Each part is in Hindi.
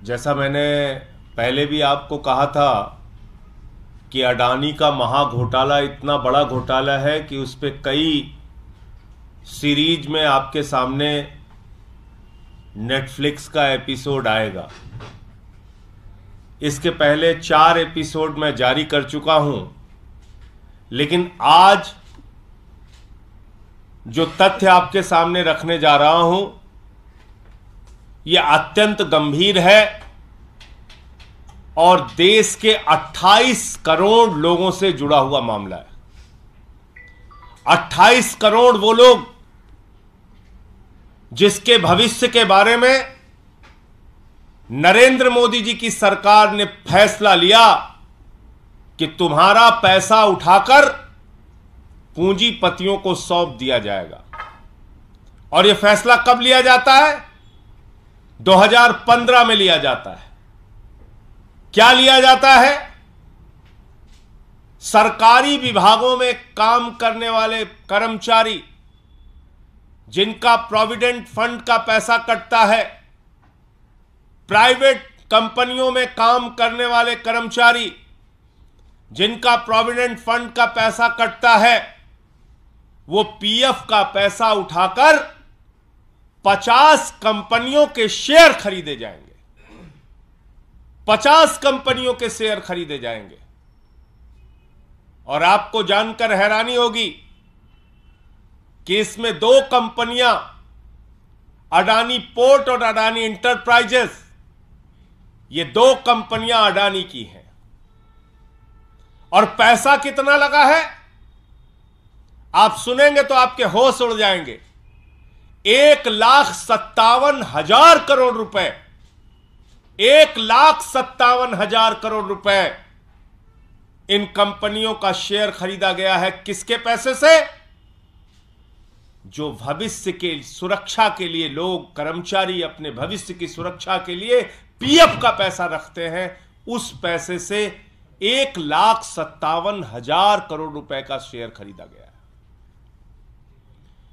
जैसा मैंने पहले भी आपको कहा था कि अडानी का महा घोटाला इतना बड़ा घोटाला है कि उस पे कई सीरीज में आपके सामने नेटफ्लिक्स का एपिसोड आएगा। इसके पहले 4 एपिसोड मैं जारी कर चुका हूं, लेकिन आज जो तथ्य आपके सामने रखने जा रहा हूं यह अत्यंत गंभीर है और देश के 28 करोड़ लोगों से जुड़ा हुआ मामला है। 28 करोड़ वो लोग जिसके भविष्य के बारे में नरेंद्र मोदी जी की सरकार ने फैसला लिया कि तुम्हारा पैसा उठाकर पूंजीपतियों को सौंप दिया जाएगा। और यह फैसला कब लिया जाता है? 2015 में लिया जाता है। क्या लिया जाता है? सरकारी विभागों में काम करने वाले कर्मचारी जिनका प्रोविडेंट फंड का पैसा कटता है, प्राइवेट कंपनियों में काम करने वाले कर्मचारी जिनका प्रोविडेंट फंड का पैसा कटता है, वो पीएफ का पैसा उठाकर 50 कंपनियों के शेयर खरीदे जाएंगे। 50 कंपनियों के शेयर खरीदे जाएंगे। और आपको जानकर हैरानी होगी कि इसमें 2 कंपनियां, अडानी पोर्ट और अडानी इंटरप्राइजेस, ये 2 कंपनियां अडानी की हैं। और पैसा कितना लगा है आप सुनेंगे तो आपके होश उड़ जाएंगे। 1,57,000 करोड़ रुपए। 1,57,000 करोड़ रुपए इन कंपनियों का शेयर खरीदा गया है। किसके पैसे से? जो भविष्य के सुरक्षा के लिए लोग, कर्मचारी अपने भविष्य की सुरक्षा के लिए पीएफ का पैसा रखते हैं, उस पैसे से 1,57,000 करोड़ रुपए का शेयर खरीदा गया है।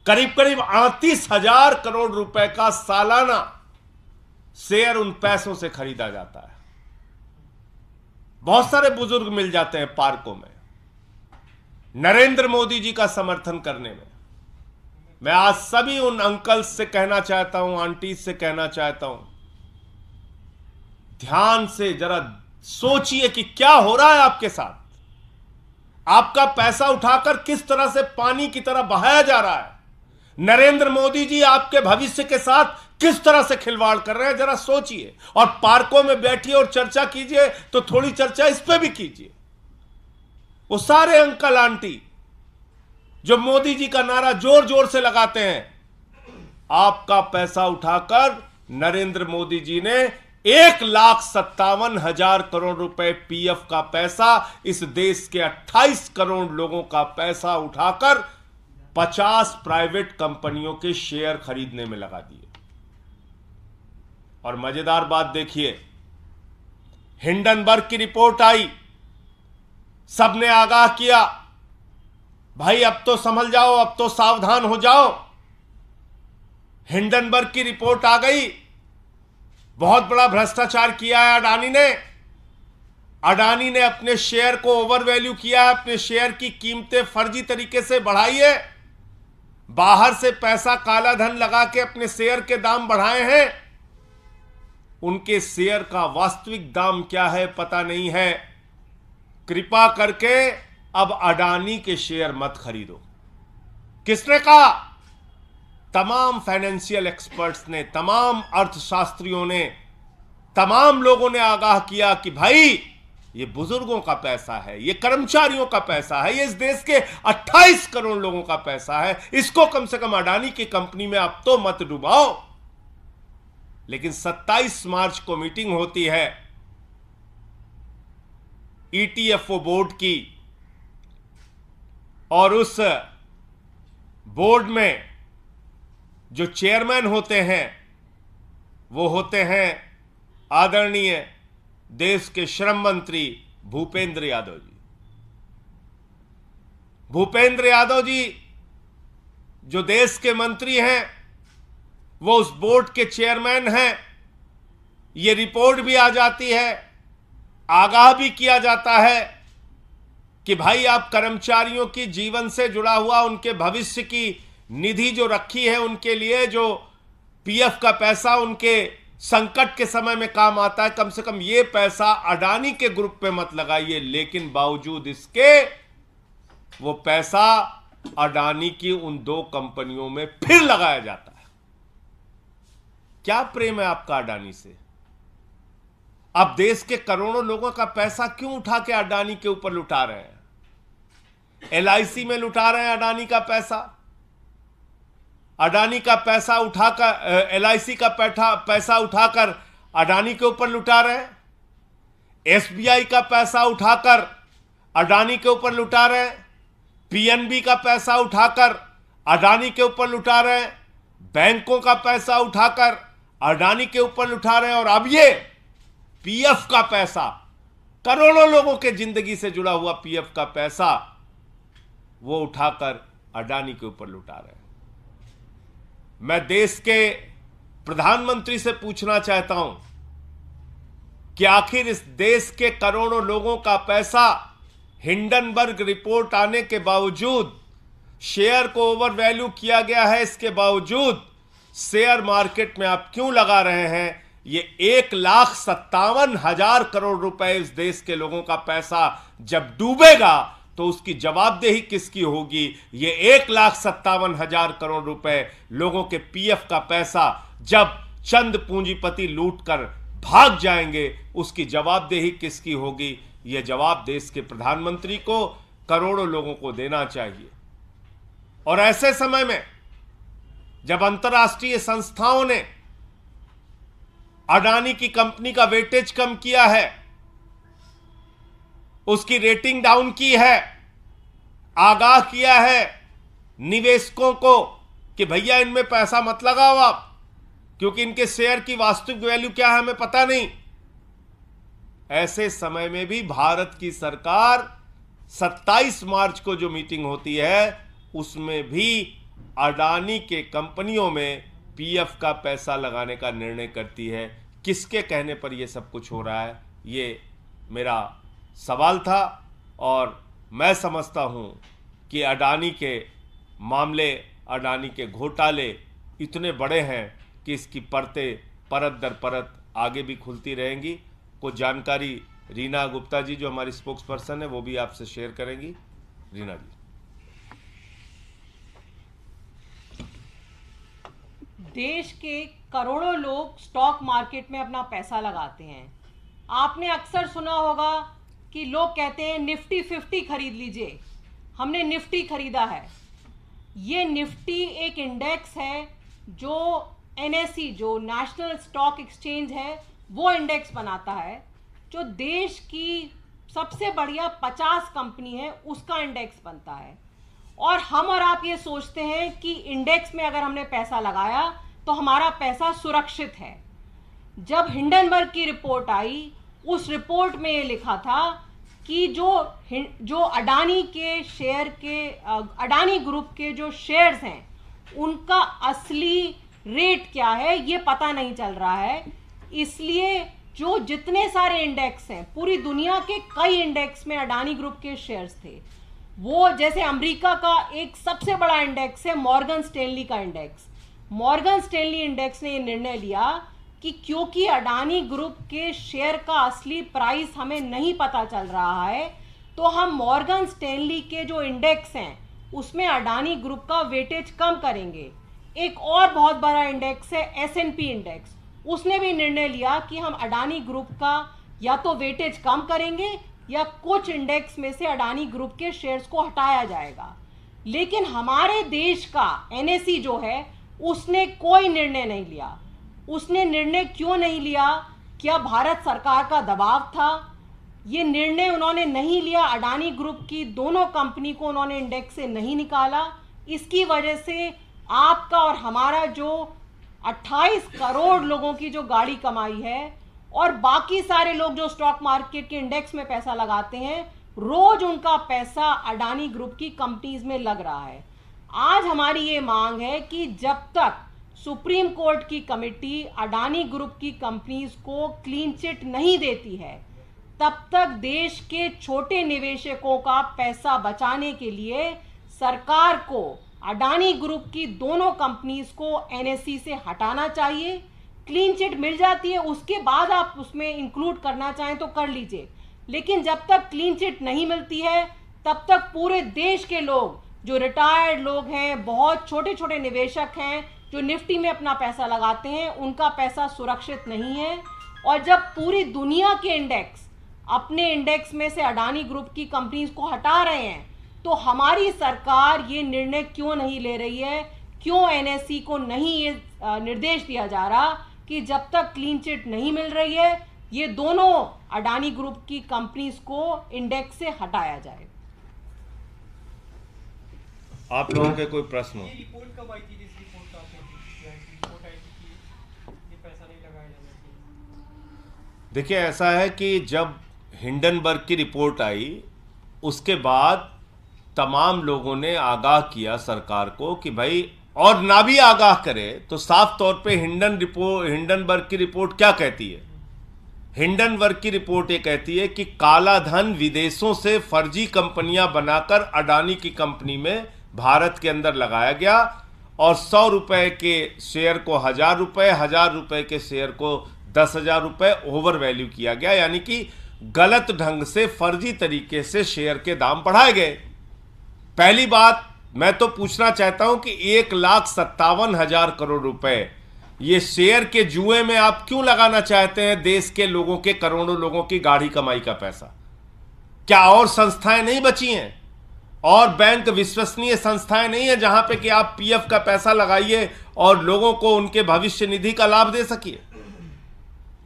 करीब करीब 38,000 करोड़ रुपए का सालाना शेयर उन पैसों से खरीदा जाता है। बहुत सारे बुजुर्ग मिल जाते हैं पार्कों में नरेंद्र मोदी जी का समर्थन करने में। मैं आज सभी उन अंकल्स से कहना चाहता हूं, आंटी से कहना चाहता हूं, ध्यान से जरा सोचिए कि क्या हो रहा है आपके साथ। आपका पैसा उठाकर किस तरह से पानी की तरह बहाया जा रहा है। नरेंद्र मोदी जी आपके भविष्य के साथ किस तरह से खिलवाड़ कर रहे हैं, जरा सोचिए। और पार्कों में बैठिए और चर्चा कीजिए तो थोड़ी चर्चा इस पे भी कीजिए। वो सारे अंकल आंटी जो मोदी जी का नारा जोर जोर से लगाते हैं, आपका पैसा उठाकर नरेंद्र मोदी जी ने 1,57,000 करोड़ रुपए पीएफ का पैसा, इस देश के 28 करोड़ लोगों का पैसा उठाकर 50 प्राइवेट कंपनियों के शेयर खरीदने में लगा दिए। और मजेदार बात देखिए, हिंडनबर्ग की रिपोर्ट आई, सबने आगाह किया, भाई अब तो संभल जाओ, अब तो सावधान हो जाओ। हिंडनबर्ग की रिपोर्ट आ गई, बहुत बड़ा भ्रष्टाचार किया है अडानी ने। अडानी ने अपने शेयर को ओवर वैल्यू किया है, अपने शेयर की कीमतें फर्जी तरीके से बढ़ाई है, बाहर से पैसा काला धन लगा के अपने शेयर के दाम बढ़ाए हैं। उनके शेयर का वास्तविक दाम क्या है पता नहीं है। कृपा करके अब अडानी के शेयर मत खरीदो। किसने कहा? तमाम फाइनेंशियल एक्सपर्ट्स ने, तमाम अर्थशास्त्रियों ने, तमाम लोगों ने आगाह किया कि भाई ये बुजुर्गों का पैसा है, ये कर्मचारियों का पैसा है, ये इस देश के 28 करोड़ लोगों का पैसा है, इसको कम से कम अडानी की कंपनी में अब तो मत डुबाओ। लेकिन 27 मार्च को मीटिंग होती है ईटीएफओ बोर्ड की, और उस बोर्ड में जो चेयरमैन होते हैं वो होते हैं आदरणीय देश के श्रम मंत्री भूपेंद्र यादव जी। भूपेंद्र यादव जी जो देश के मंत्री हैं, वो उस बोर्ड के चेयरमैन हैं। ये रिपोर्ट भी आ जाती है, आगाह भी किया जाता है कि भाई आप कर्मचारियों की जीवन से जुड़ा हुआ उनके भविष्य की निधि जो रखी है, उनके लिए जो पीएफ का पैसा उनके संकट के समय में काम आता है, कम से कम ये पैसा अडानी के ग्रुप पे मत लगाइए। लेकिन बावजूद इसके वो पैसा अडानी की उन 2 कंपनियों में फिर लगाया जाता है। क्या प्रेम है आपका अडानी से? आप देश के करोड़ों लोगों का पैसा क्यों उठा के अडानी के ऊपर लुटा रहे हैं? एलआईसी में लुटा रहे हैं अडानी का पैसा, अडानी का पैसा उठाकर एलआईसी का पैसा उठाकर अडानी के ऊपर लुटा रहे हैं, एसबीआई का पैसा उठाकर अडानी के ऊपर लुटा रहे हैं, पीएनबी का पैसा उठाकर अडानी के ऊपर लुटा रहे हैं, बैंकों का पैसा उठाकर अडानी के ऊपर लुटा रहे हैं, और अब ये पीएफ का पैसा, करोड़ों लोगों के जिंदगी से जुड़ा हुआ पीएफ का पैसा वो उठाकर अडानी के ऊपर लुटा रहे हैं। मैं देश के प्रधानमंत्री से पूछना चाहता हूं कि आखिर इस देश के करोड़ों लोगों का पैसा हिंडनबर्ग रिपोर्ट आने के बावजूद, शेयर को ओवर वैल्यू किया गया है, इसके बावजूद शेयर मार्केट में आप क्यों लगा रहे हैं? ये 1,57,000 करोड़ रुपए इस देश के लोगों का पैसा जब डूबेगा तो उसकी जवाबदेही किसकी होगी? ये 1,57,000 करोड़ रुपए लोगों के पीएफ का पैसा जब चंद पूंजीपति लूट कर भाग जाएंगे, उसकी जवाबदेही किसकी होगी? ये जवाब देश के प्रधानमंत्री को, करोड़ों लोगों को देना चाहिए। और ऐसे समय में जब अंतर्राष्ट्रीय संस्थाओं ने अडानी की कंपनी का वेटेज कम किया है, उसकी रेटिंग डाउन की है, आगाह किया है निवेशकों को कि भैया इनमें पैसा मत लगाओ आप, क्योंकि इनके शेयर की वास्तविक वैल्यू क्या है हमें पता नहीं। ऐसे समय में भी भारत की सरकार 27 मार्च को जो मीटिंग होती है उसमें भी अडानी के कंपनियों में पीएफ का पैसा लगाने का निर्णय करती है। किसके कहने पर यह सब कुछ हो रहा है? ये मेरा सवाल था, और मैं समझता हूं कि अडानी के मामले, अडानी के घोटाले इतने बड़े हैं कि इसकी परत दर परत आगे भी खुलती रहेंगी। कुछ जानकारी रीना गुप्ता जी जो हमारी स्पोक्स पर्सन है वो भी आपसे शेयर करेंगी। रीना जी। देश के करोड़ों लोग स्टॉक मार्केट में अपना पैसा लगाते हैं। आपने अक्सर सुना होगा कि लोग कहते हैं निफ्टी 50 खरीद लीजिए, हमने निफ्टी खरीदा है। ये निफ्टी एक इंडेक्स है जो एनएसई, जो नेशनल स्टॉक एक्सचेंज है, वो इंडेक्स बनाता है। जो देश की सबसे बढ़िया 50 कंपनी है उसका इंडेक्स बनता है। और हम और आप ये सोचते हैं कि इंडेक्स में अगर हमने पैसा लगाया तो हमारा पैसा सुरक्षित है। जब हिंडनबर्ग की रिपोर्ट आई, उस रिपोर्ट में ये लिखा था कि जो अडानी के शेयर के, अडानी ग्रुप के जो शेयर्स हैं उनका असली रेट क्या है ये पता नहीं चल रहा है। इसलिए जो जितने सारे इंडेक्स हैं, पूरी दुनिया के कई इंडेक्स में अडानी ग्रुप के शेयर्स थे। वो जैसे अमेरिका का एक सबसे बड़ा इंडेक्स है मॉर्गन स्टैनली का इंडेक्स। मॉर्गन स्टैनली इंडेक्स ने ये निर्णय लिया कि क्योंकि अडानी ग्रुप के शेयर का असली प्राइस हमें नहीं पता चल रहा है, तो हम मॉर्गन स्टैनली के जो इंडेक्स हैं उसमें अडानी ग्रुप का वेटेज कम करेंगे। एक और बहुत बड़ा इंडेक्स है S&P इंडेक्स, उसने भी निर्णय लिया कि हम अडानी ग्रुप का या तो वेटेज कम करेंगे या कुछ इंडेक्स में से अडानी ग्रुप के शेयर्स को हटाया जाएगा। लेकिन हमारे देश का NSE जो है उसने कोई निर्णय नहीं लिया। उसने निर्णय क्यों नहीं लिया? क्या भारत सरकार का दबाव था? ये निर्णय उन्होंने नहीं लिया। अडानी ग्रुप की दोनों कंपनी को उन्होंने इंडेक्स से नहीं निकाला। इसकी वजह से आपका और हमारा जो 28 करोड़ लोगों की जो गाड़ी कमाई है और बाकी सारे लोग जो स्टॉक मार्केट के इंडेक्स में पैसा लगाते हैं, रोज उनका पैसा अडानी ग्रुप की कंपनीज में लग रहा है। आज हमारी ये मांग है कि जब तक सुप्रीम कोर्ट की कमेटी अडानी ग्रुप की कंपनीज को क्लीन चिट नहीं देती है, तब तक देश के छोटे निवेशकों का पैसा बचाने के लिए सरकार को अडानी ग्रुप की दोनों कंपनीज को एनएसई से हटाना चाहिए। क्लीन चिट मिल जाती है, उसके बाद आप उसमें इंक्लूड करना चाहें तो कर लीजिए, लेकिन जब तक क्लीन चिट नहीं मिलती है तब तक पूरे देश के लोग, जो रिटायर्ड लोग हैं, बहुत छोटे छोटे निवेशक हैं जो निफ्टी में अपना पैसा लगाते हैं, उनका पैसा सुरक्षित नहीं है। और जब पूरी दुनिया के इंडेक्स अपने इंडेक्स में से अडानी ग्रुप की कंपनीज को हटा रहे हैं, तो हमारी सरकार ये निर्णय क्यों नहीं ले रही है, क्यों एनएसई को नहीं ये निर्देश दिया जा रहा कि जब तक क्लीन चिट नहीं मिल रही है ये दोनों अडानी ग्रुप की कंपनीज को इंडेक्स से हटाया जाए। आप लोगों के कोई प्रश्न हो? ये रिपोर्ट कब आई थी? जिस रिपोर्ट का आपने रिपोर्ट आई थी कि ये पैसा नहीं लगाया जाना चाहिए। देखिए, ऐसा है कि जब हिंडनबर्ग की रिपोर्ट आई उसके बाद तमाम लोगों ने आगाह किया सरकार को कि भाई, और ना भी आगाह करे तो साफ तौर पे हिंडनबर्ग की रिपोर्ट क्या कहती है? हिंडनबर्ग की रिपोर्ट ये कहती है कि काला धन विदेशों से फर्जी कंपनियां बनाकर अडानी की कंपनी में भारत के अंदर लगाया गया और 100 रुपए के शेयर को 1000 रुपए, 1000 रुपए के शेयर को 10,000 रुपए ओवर वैल्यू किया गया, यानी कि गलत ढंग से फर्जी तरीके से शेयर के दाम बढ़ाए गए। पहली बात मैं तो पूछना चाहता हूं कि 1,57,000 करोड़ रुपए ये शेयर के जुए में आप क्यों लगाना चाहते हैं? देश के लोगों के, करोड़ों लोगों की गाढ़ी कमाई का पैसा। क्या और संस्थाएं नहीं बची हैं? और बैंक विश्वसनीय संस्थाएं नहीं है जहां पे कि आप पीएफ का पैसा लगाइए और लोगों को उनके भविष्य निधि का लाभ दे सकिए?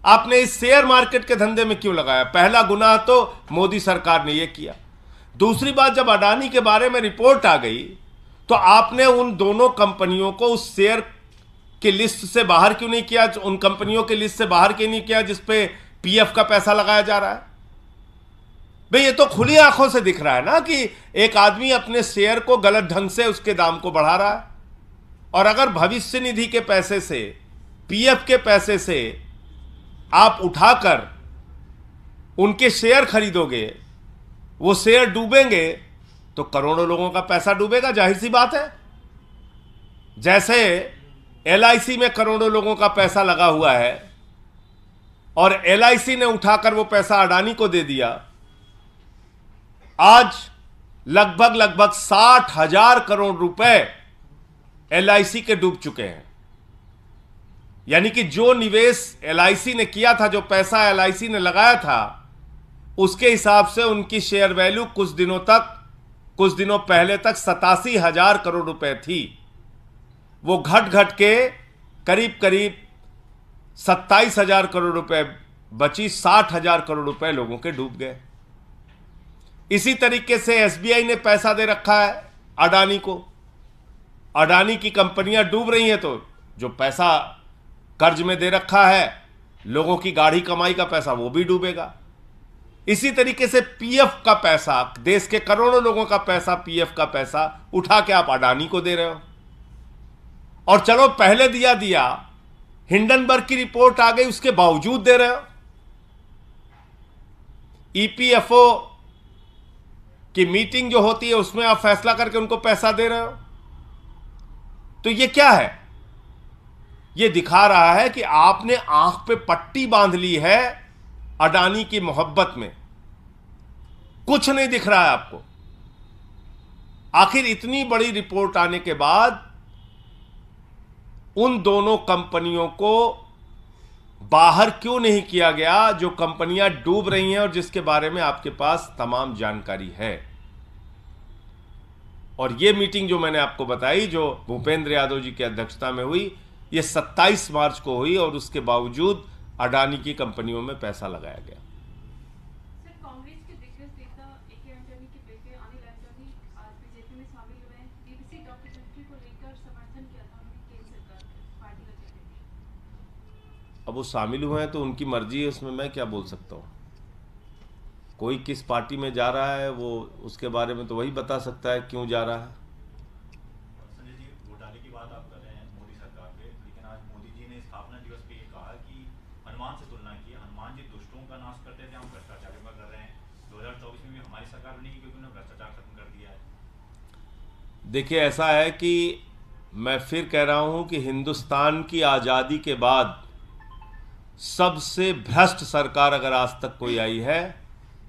आपने इस शेयर मार्केट के धंधे में क्यों लगाया? पहला गुनाह तो मोदी सरकार ने यह किया। दूसरी बात, जब अडानी के बारे में रिपोर्ट आ गई तो आपने उन दोनों कंपनियों को उस शेयर की लिस्ट से बाहर क्यों नहीं किया? उन कंपनियों की लिस्ट से बाहर क्यों नहीं किया जिस पे पीएफ का पैसा लगाया जा रहा है? भाई, ये तो खुली आंखों से दिख रहा है ना कि एक आदमी अपने शेयर को गलत ढंग से उसके दाम को बढ़ा रहा है। और अगर भविष्य निधि के पैसे से, पीएफ के पैसे से आप उठाकर उनके शेयर खरीदोगे, वो शेयर डूबेंगे तो करोड़ों लोगों का पैसा डूबेगा, जाहिर सी बात है। जैसे एलआईसी में करोड़ों लोगों का पैसा लगा हुआ है और एलआईसी ने उठाकर वो पैसा अडानी को दे दिया। आज लगभग 60,000 करोड़ रुपए एलआईसी के डूब चुके हैं। यानी कि जो निवेश एलआईसी ने किया था, जो पैसा एलआईसी ने लगाया था, उसके हिसाब से उनकी शेयर वैल्यू कुछ दिनों पहले तक 87,000 करोड़ रुपए थी। वो घट घट के करीब 27,000 करोड़ रुपए बची, 60,000 करोड़ रुपए लोगों के डूब गए। इसी तरीके से एसबीआई ने पैसा दे रखा है अडानी को। अडानी की कंपनियां डूब रही हैं तो जो पैसा कर्ज में दे रखा है, लोगों की गाढ़ी कमाई का पैसा, वो भी डूबेगा। इसी तरीके से पीएफ का पैसा, देश के करोड़ों लोगों का पैसा, पीएफ का पैसा उठा के आप अडानी को दे रहे हो। और चलो पहले दिया, हिंडनबर्ग की रिपोर्ट आ गई, उसके बावजूद दे रहे हो। ईपीएफओ की मीटिंग जो होती है उसमें आप फैसला करके उनको पैसा दे रहे हो। तो ये क्या है? ये दिखा रहा है कि आपने आंख पे पट्टी बांध ली है अडानी की मोहब्बत में। कुछ नहीं दिख रहा है आपको। आखिर इतनी बड़ी रिपोर्ट आने के बाद उन दोनों कंपनियों को बाहर क्यों नहीं किया गया, जो कंपनियां डूब रही हैं और जिसके बारे में आपके पास तमाम जानकारी है? और यह मीटिंग जो मैंने आपको बताई, जो भूपेंद्र यादव जी की अध्यक्षता में हुई, यह 27 मार्च को हुई और उसके बावजूद अडानी की कंपनियों में पैसा लगाया गया। सर, कांग्रेस के दिग्गज नेता ए.के. एंटनी के बेटे अनिल एंटनी आज बीजेपी में शामिल हुए हैं। बीबीसी डॉक्यूमेंट्री को लेकर समर्थन किया था उन्होंने केंद्र सरकार पार्टी का चेहरे। अब वो शामिल हुए हैं तो उनकी मर्जी है, उसमें मैं क्या बोल सकता हूँ। कोई किस पार्टी में जा रहा है वो उसके बारे में तो वही बता सकता है क्यों जा रहा है। संजय जी, घोटाले की बात आप कर रहे हैं मोदी सरकार पे, नहीं क्योंकि उन्होंने भ्रष्टाचार खत्म कर दिया है? देखिए, ऐसा है कि मैं फिर कह रहा हूं कि हिंदुस्तान की आज़ादी के बाद सबसे भ्रष्ट सरकार अगर आज तक कोई आई है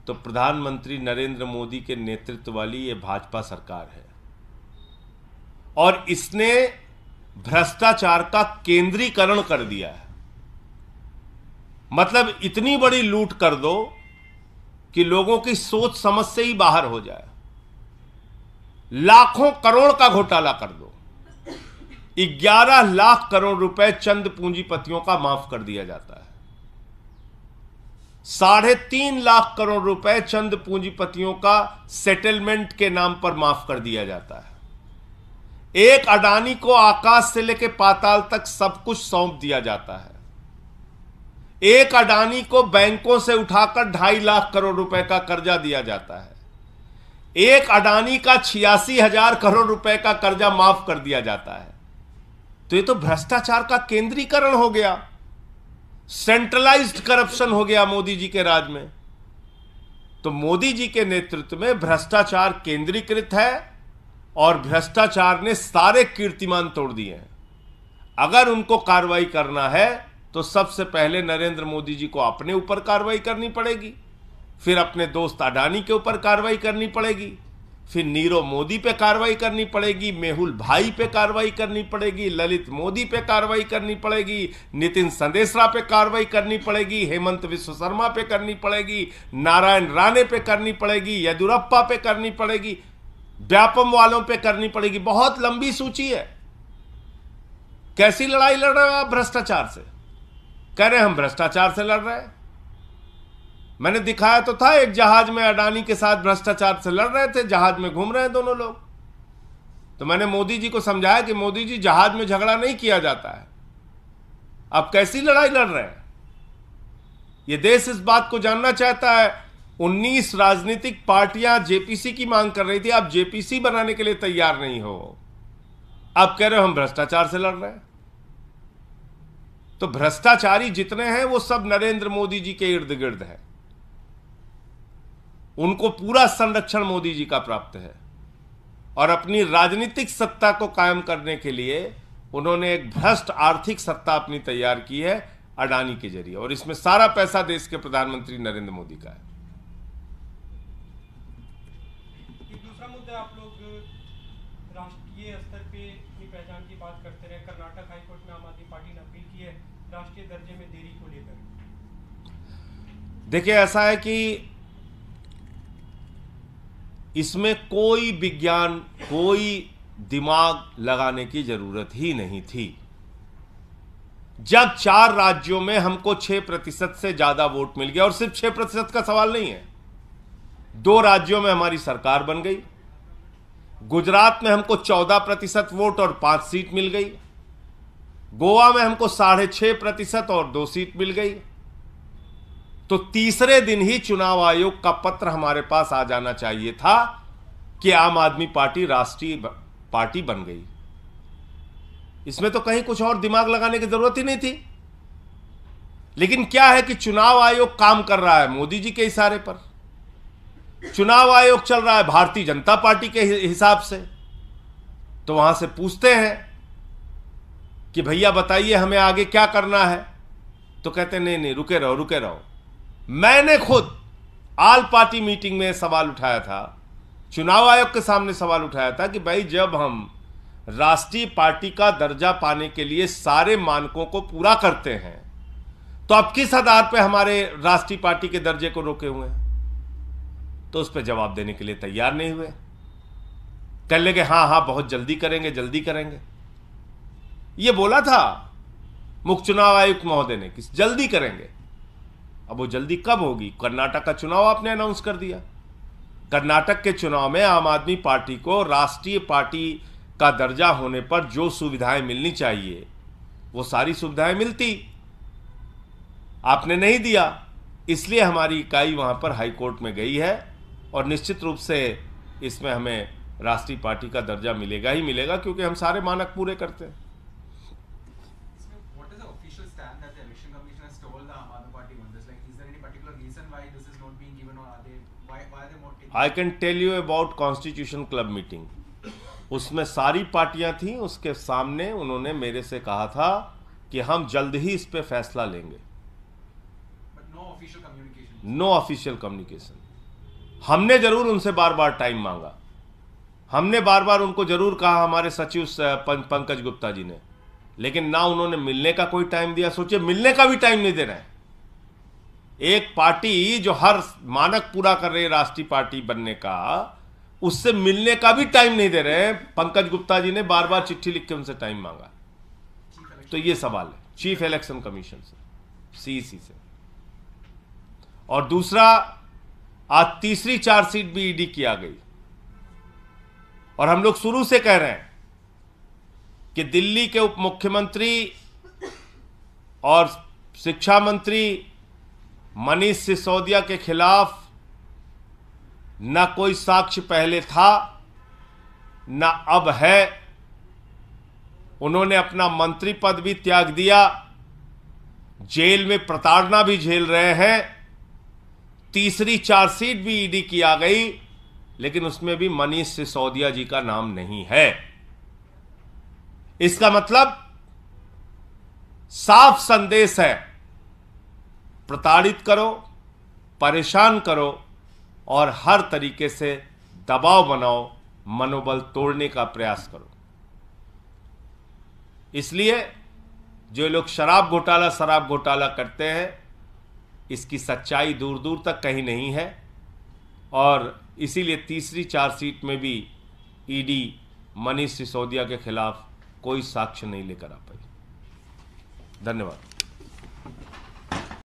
तो प्रधानमंत्री नरेंद्र मोदी के नेतृत्व वाली ये भाजपा सरकार है। और इसने भ्रष्टाचार का केंद्रीकरण कर दिया है। मतलब इतनी बड़ी लूट कर दो कि लोगों की सोच समझ से ही बाहर हो जाए। लाखों करोड़ का घोटाला कर दो, 11 लाख करोड़ रुपए चंद पूंजीपतियों का माफ कर दिया जाता है। 3.5 लाख करोड़ रुपए चंद पूंजीपतियों का सेटलमेंट के नाम पर माफ कर दिया जाता है। एक अडानी को आकाश से लेकर पाताल तक सब कुछ सौंप दिया जाता है। एक अडानी को बैंकों से उठाकर 2.5 लाख करोड़ रुपए का कर्जा दिया जाता है। एक अडानी का 86,000 करोड़ रुपए का कर्जा माफ कर दिया जाता है। तो ये तो भ्रष्टाचार का केंद्रीकरण हो गया, सेंट्रलाइज्ड करप्शन हो गया मोदी जी के राज में। तो मोदी जी के नेतृत्व में भ्रष्टाचार केंद्रीकृत है और भ्रष्टाचार ने सारे कीर्तिमान तोड़ दिए हैं। अगर उनको कार्रवाई करना है तो सबसे पहले नरेंद्र मोदी जी को अपने ऊपर कार्रवाई करनी पड़ेगी, फिर अपने दोस्त अडानी के ऊपर कार्रवाई करनी पड़ेगी, फिर नीरव मोदी पे कार्रवाई करनी पड़ेगी, मेहुल भाई पे कार्रवाई करनी पड़ेगी, ललित मोदी पे कार्रवाई करनी पड़ेगी, नितिन संदेशरा पे कार्रवाई करनी पड़ेगी, हेमंत विश्व शर्मा पे करनी पड़ेगी, नारायण राणे पे करनी पड़ेगी, येदियुरप्पा पे करनी पड़ेगी, व्यापम वालों पे करनी पड़ेगी। बहुत लंबी सूची है। कैसी लड़ाई लड़ रहे हो आप भ्रष्टाचार से? कह रहे हैं हम भ्रष्टाचार से लड़ रहे हैं। मैंने दिखाया तो था, एक जहाज में अडानी के साथ भ्रष्टाचार से लड़ रहे थे, जहाज में घूम रहे हैं दोनों लोग। तो मैंने मोदी जी को समझाया कि मोदी जी, जहाज में झगड़ा नहीं किया जाता है। आप कैसी लड़ाई लड़ रहे हैं? यह देश इस बात को जानना चाहता है। 19 राजनीतिक पार्टियां जेपीसी की मांग कर रही थी, आप जेपीसी बनाने के लिए तैयार नहीं हो। आप कह रहे हो हम भ्रष्टाचार से लड़ रहे हैं। तो भ्रष्टाचारी जितने हैं वो सब नरेंद्र मोदी जी के इर्द गिर्द है। उनको पूरा संरक्षण मोदी जी का प्राप्त है और अपनी राजनीतिक सत्ता को कायम करने के लिए उन्होंने एक भ्रष्ट आर्थिक सत्ता अपनी तैयार की है अडानी के जरिए, और इसमें सारा पैसा देश के प्रधानमंत्री नरेंद्र मोदी का है। एक दूसरा मुद्दा, आप लोग राष्ट्रीय स्तर पे अपनी पहचान की बात करते रहे। कर्नाटक हाईकोर्ट में आम आदमी पार्टी ने अपील की है राष्ट्रीय दर्जे में देरी को लेकर। देखिए, ऐसा है कि इसमें कोई विज्ञान, कोई दिमाग लगाने की जरूरत ही नहीं थी। जब 4 राज्यों में हमको 6% से ज्यादा वोट मिल गया, और सिर्फ 6% का सवाल नहीं है, 2 राज्यों में हमारी सरकार बन गई। गुजरात में हमको 14% वोट और 5 सीट मिल गई। गोवा में हमको 6.5% और 2 सीट मिल गई। तो तीसरे दिन ही चुनाव आयोग का पत्र हमारे पास आ जाना चाहिए था कि आम आदमी पार्टी राष्ट्रीय पार्टी बन गई। इसमें तो कहीं कुछ और दिमाग लगाने की जरूरत ही नहीं थी। लेकिन क्या है कि चुनाव आयोग काम कर रहा है मोदी जी के इशारे पर। चुनाव आयोग चल रहा है भारतीय जनता पार्टी के हिसाब से। तो वहां से पूछते हैं कि भैया बताइए हमें आगे क्या करना है, तो कहते नहीं नहीं रुके रहो रुके रहो। मैंने खुद ऑल पार्टी मीटिंग में सवाल उठाया था, चुनाव आयोग के सामने सवाल उठाया था कि भाई जब हम राष्ट्रीय पार्टी का दर्जा पाने के लिए सारे मानकों को पूरा करते हैं तो अब किस आधार पे हमारे राष्ट्रीय पार्टी के दर्जे को रोके हुए हैं? तो उस पर जवाब देने के लिए तैयार नहीं हुए। कह लगे हाँ हाँ बहुत जल्दी करेंगे जल्दी करेंगे। ये बोला था मुख्य चुनाव आयुक्त महोदय ने कि जल्दी करेंगे। अब वो जल्दी कब होगी? कर्नाटक का चुनाव आपने अनाउंस कर दिया। कर्नाटक के चुनाव में आम आदमी पार्टी को राष्ट्रीय पार्टी का दर्जा होने पर जो सुविधाएं मिलनी चाहिए वो सारी सुविधाएं मिलती, आपने नहीं दिया। इसलिए हमारी इकाई वहां पर हाईकोर्ट में गई है और निश्चित रूप से इसमें हमें राष्ट्रीय पार्टी का दर्जा मिलेगा ही मिलेगा, क्योंकि हम सारे मानक पूरे करते हैं। I can tell you about constitution club meeting, उसमें सारी पार्टियां थीं, उसके सामने उन्होंने मेरे से कहा था कि हम जल्द ही इस पे फैसला लेंगे। No official communication. हमने जरूर उनसे बार बार टाइम मांगा, हमने बार बार उनको जरूर कहा, हमारे सचिव पंकज गुप्ता जी ने, लेकिन ना उन्होंने मिलने का कोई टाइम दिया। सोचिए, मिलने का भी टाइम नहीं दे रहे हैं। एक पार्टी जो हर मानक पूरा कर रही है राष्ट्रीय पार्टी बनने का, उससे मिलने का भी टाइम नहीं दे रहे हैं। पंकज गुप्ता जी ने बार बार चिट्ठी लिख के उनसे टाइम मांगा। तो ये सवाल है चीफ इलेक्शन कमीशन से, सीईसी से। और दूसरा, आज तीसरी चार्जशीट भी ईडी की आ गई, और हम लोग शुरू से कह रहे हैं कि दिल्ली के उप मुख्यमंत्री और शिक्षा मंत्री मनीष सिसोदिया के खिलाफ न कोई साक्ष्य पहले था न अब है। उन्होंने अपना मंत्री पद भी त्याग दिया, जेल में प्रताड़ना भी झेल रहे हैं। तीसरी चार्जशीट भी ईडी की आ गई, लेकिन उसमें भी मनीष सिसोदिया जी का नाम नहीं है। इसका मतलब साफ संदेश है, प्रताड़ित करो, परेशान करो और हर तरीके से दबाव बनाओ, मनोबल तोड़ने का प्रयास करो। इसलिए जो लोग शराब घोटाला करते हैं, इसकी सच्चाई दूर दूर तक कहीं नहीं है, और इसीलिए तीसरी चार्जशीट में भी ईडी मनीष सिसोदिया के खिलाफ कोई साक्ष्य नहीं लेकर आ पाई। धन्यवाद।